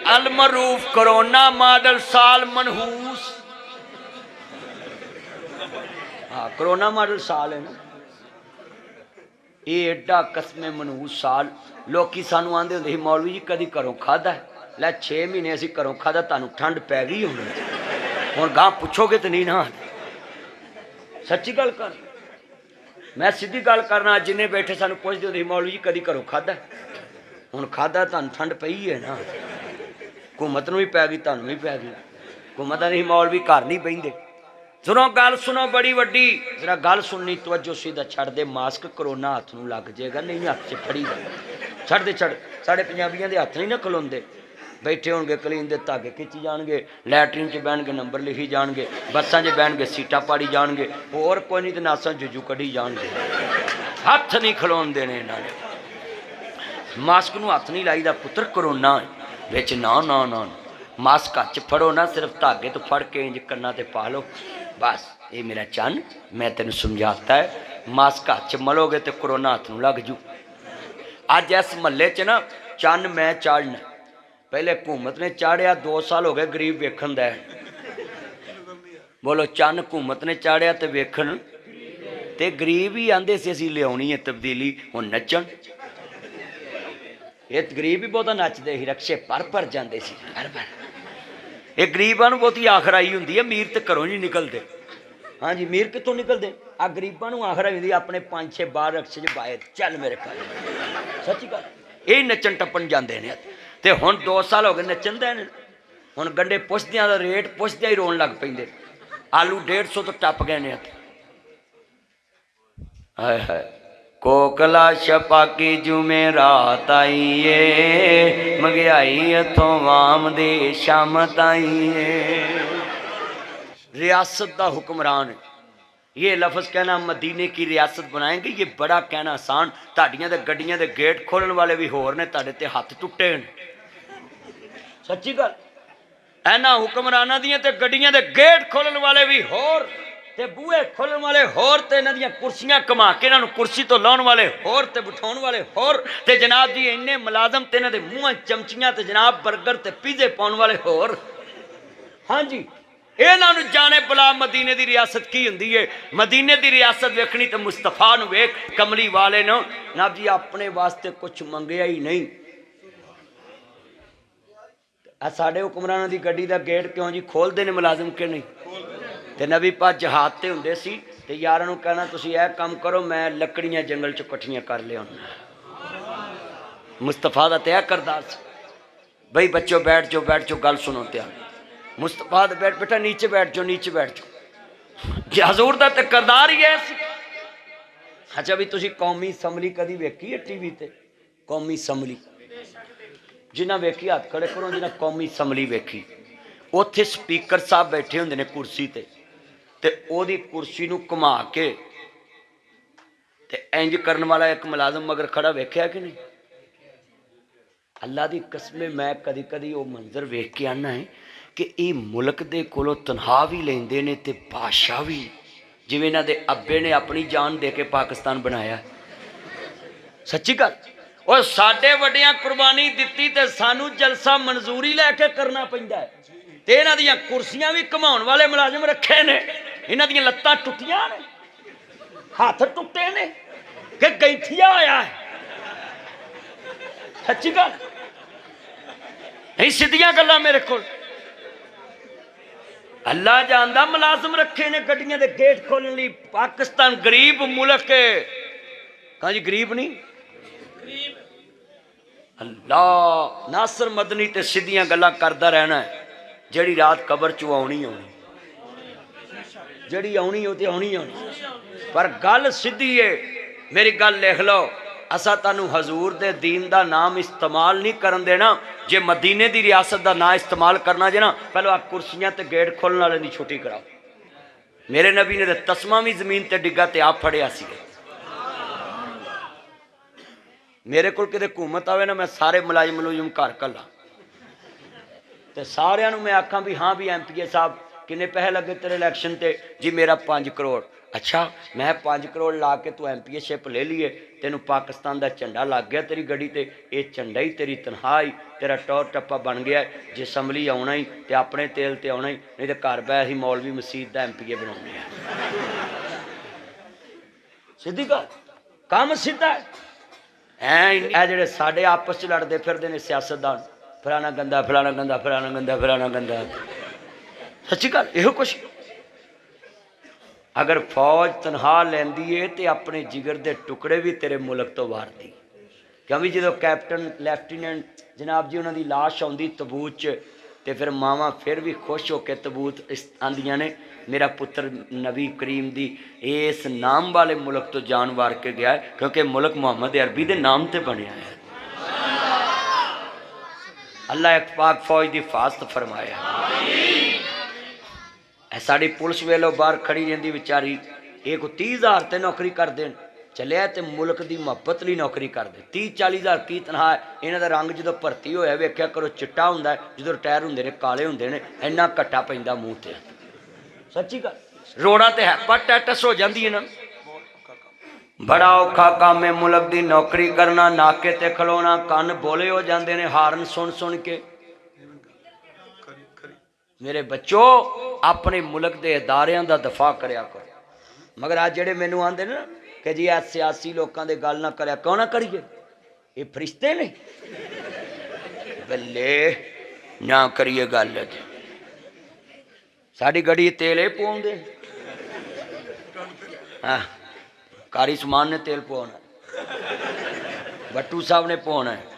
अलमरूफ corona model साल मनहूस। हाँ कोरोना मॉडल साल है ना ये एडा कसमे मनहूस साल। लोग सानू आंदे होंदे सी मौलवी जी कदी घरों खादा लै 6 महीने असीं घरों खादा तुहानू ठंड पै गई होनी हुण गां पुछोगे तो नहीं ना। सच्ची गल कर मैं सीधी गल करना जिन्हें बैठे सानू पुछदे होंदे सी मौलवी जी कदी घरों खादा हुण खादा तुहानू ठंड पई है ना। हुकूमत नूं भी पै गई तुहानू भी पै गई। हुकूमत नहीं मौलवी घर नहीं बहिंदे। सुनो गल सुनो बड़ी वड्डी जरा गल सुननी तवज्जो सीधा छड़ दे मास्क करोना हाथ नूं लग जाएगा नहीं हाथ च फड़ी दा छड़ दे छड़। साढ़े पंजाबियों के हाथ नहीं ना खलोंदे बैठे होणगे कलीन के धागे खिंची जाणगे लैटरीन च बहणगे नंबर लिखी जाणगे बसां च बहणगे सीटां पाड़ी जाणगे होर कोई नहीं तो नासां जुजू कढ़ी जाणगे। हथ नहीं खलोण देने इन्होंने। मास्क नूं हथ नहीं लाईदा पुत्र करोना विच ना ना ना मास्क हथ च फड़ो ना सिर्फ धागे तो फड़ के इंज कन्ना ते पा लो बस। ये मेरा चन मैं तेन समझाता है मास्क हाथ च मलोगे तो करोना हाथ नूं लग जू। अज इस महल्ले च ना चन मैं चाड़ना पहले हुकूमत ने चाड़िया 2 साल हो गए गरीब वेखन दा। बोलो चन हुकूमत ने चाड़िया तो वेखन ते गरीब ही आंदे से असीं लियाउणी है तब्दीली हुण नच्चण। ये गरीब भी बहुता नचते ही रक्शे पर जाते पर ये गरीबां नूं बहुती आखर आई हुंदी है अमीर तो घरों नहीं निकलते। हाँ जी अमीर कितों निकलते आ गरीबां नूं आखर आई हुंदी अपने 5-6 बार रक्शे च बाए चल मेरे घर। सच्ची गल ये नचन टप्पन जाते हैं तो हुण 2 साल हो गए नचन दे हुण गंढे पुछदियां दा रेट पुछदियां ही रोन लग पैंदे। आलू 150 तो टप गए ने। हाय हाय कोकला छपाकी जुमे रात आईए महंगाई इथों वाम दे शाम ताईए। रियासत का हुक्मरान ये लफ्ज़ कहना मदीने की रियासत बनाएंगे ये बड़ा कहना आसान। ताड़ियां दे गड्डियां दे गेट खोलन वाले भी होर ने ताड़े ते हाथ टुटे ने। सच्ची गल इन्हां हुक्मरानां दियां ते गड्डियां दे गेट खोलन वाले भी होर ते बूहे खोलन वाले होर ते इन्हां दियां कुर्सियां घुमा के इन्हां नूं कुर्सी तो लाउण वाले होर ते बिठाउण वाले होर ते जनाब जी इन्ने मुलाजम ते इन्हां दे मूहां चमचियां ते जनाब बर्गर ते पीजे पाउण वाले होर। हाँ जी इन्हां नूं जाने भला मदीने की रियासत की हुंदी है। मदीने की रियासत वेखनी तो मुस्तफा नूं वेख कमली वाले ने ना जी अपने वास्ते कुछ मंगया ही नहीं। साडे हुक्मरानां दी गड्डी दा गेट क्यों जी खोलते ने मुलाजम के नहीं। तो नबी पाक जहाज ते हुंदे सी ते यारां नूं कहना तुसीं इह काम करो मैं लकड़ियां जंगल चों इकट्ठियां कर लियाउणा। मुस्तफा दा तय करदार सी बई बच्चों बैठ जाओ गल सुनो त्यार। मुस्तफा बैठ बेटा नीचे बैठ जाओ हजूर दा ते करदार ही है। अच्छा भी तुसीं कौमी असैंबली कदी वेखी है टीवी ते? कौमी असैंबली जिन्हें वेखी हाथ खड़े करो जिन्हें कौमी असैंबली वेखी उत्थे स्पीकर साहब बैठे होंदे ने कुर्सी ते ओदी कुर्सी नूं घुमा के ते इंज करन वाला एक मुलाजम मगर खड़ा वेख्या कि नहीं? अल्लाह दी कसम मैं कदी कदी वो मंजर वेख के आना है कि ये मुल्क दे कोलों तनख्वाह भी लेंदे ने ते बादशाह भी जिवें इन्हां दे अब्बे ने अपनी जान दे के पाकिस्तान बनाया। सच्ची गल और साडे वड्डियां कुर्बानी दित्ती ते सानू जलसा मंजूरी लैके करना पैंदा है ते इन्हां दियां कुर्सियां भी घुमाउण वाले मुलाजम रखे ने। इन्हां दियां लत्तां टुटियां ने हाथ टुटे ने कि गैंठिया होया है। सच्ची गल नहीं सीधियां गल्लां मेरे को अल्लाह जानदा मुलाजम रखे ने गड्डियां दे गेट खोलने लई। पाकिस्तान गरीब मुल्क है कहां जी गरीब नहीं अल्लाह नासर मदनी ते सीधियां गल्लां करदा रहना है। जड़ी रात कबर चो आउणी जड़ी आउणी हो ते आउणी पर गल सीधी है। मेरी गल लिख लो असा तुहानू हजूर दे दीन दा नाम इस्तेमाल नहीं करन देना जे मदीने दी रियासत दा नाम इस्तेमाल करना जे ना पहले आ कुर्सियां ते गेट खोलने वाले दी छुट्टी कराओ। मेरे नबी ने तस्मा भी जमीन ते डिग्गा ते आप फड़िया सी। मेरे को किते हुकूमत आवे ना मैं सारे मुलाजिम मुलाजिम घर कला ते सारियां नूं मैं आखां भी हाँ भी MPA साहब किन्ने पैसे लगे तेरे इलैक्शन ते जी मेरा 5 करोड़। अच्छा मैं 5 करोड़ ला के तू MPA ले लिए, तेनू पाकिस्तान का झंडा लग गया तेरी गड्डी ते, ये झंडा ही तेरी तनख्वाह ही तेरा टौर टप्पा बन गया। जे असैम्बली आना ही तो अपने तेल ते आना ही, नहीं तो घर बह असीं मौलवी मसीत का MPA बनाने। सीधी गल, काम सीधा है। जेडे साडे आपस च लड़ते फिरते हैं सियासतदान, फलाना गंदा फलाना गंदा फलाना गंदा फलाना गंदा, सच्ची गल इहो कुछ। अगर फौज तनख्वाह लैंदी है तो अपने जिगर के टुकड़े भी तेरे मुल्क तो वारती, क्योंकि जो कैप्टन लैफ्टिनेंट जनाब जी उन्होंने लाश आती तबूत च, तो फिर मावां फिर भी खुश होकर तबूत आंदियां ने, मेरा पुत्र नबी करीम दी इस नाम वाले मुल्क तो जान वार के गया है, क्योंकि मुल्क मुहम्मद अरबी के नाम से बनया है। अल्लाह पाक फौज की हिफाजत फरमाया। साड़ी पुलिस वेलो बाहर खड़ी रही बेचारी, एक 30,000 ते नौकरी कर देन चलिया तो मुल्क की मुहब्बत लिए नौकरी कर दे। 30-40,000 की तनख्वाह। इन्हों का रंग जो भर्ती होया वेख्या करो चिट्टा होंदा है, जो रिटायर होंदे ने काले होंदे ने, इन्ना घट्टा पैंदा मूँह ते। सच्ची गल, रोड़ा ते हेपाटाइटिस हो जाती है ना। बड़ा औखा काम है मुल्क की नौकरी करना, नाके ते खलोना, कन बोले हो जाते हैं हारन सुन सुन के। मेरे बच्चों अपने मुल्क के अदारियां का दफा करया करो। मगर आज जेडे मैनू आंदे ना कि जी आ सियासी लोगों के गल ना करया, क्यों ना करिए, ये फरिश्ते ने बल्ले ना करिए गल। साड़ी गड्डी तेल ही पवाउंदे, हाँ कारी समान ने तेल पवाना, भट्टू साहब ने पवाना है।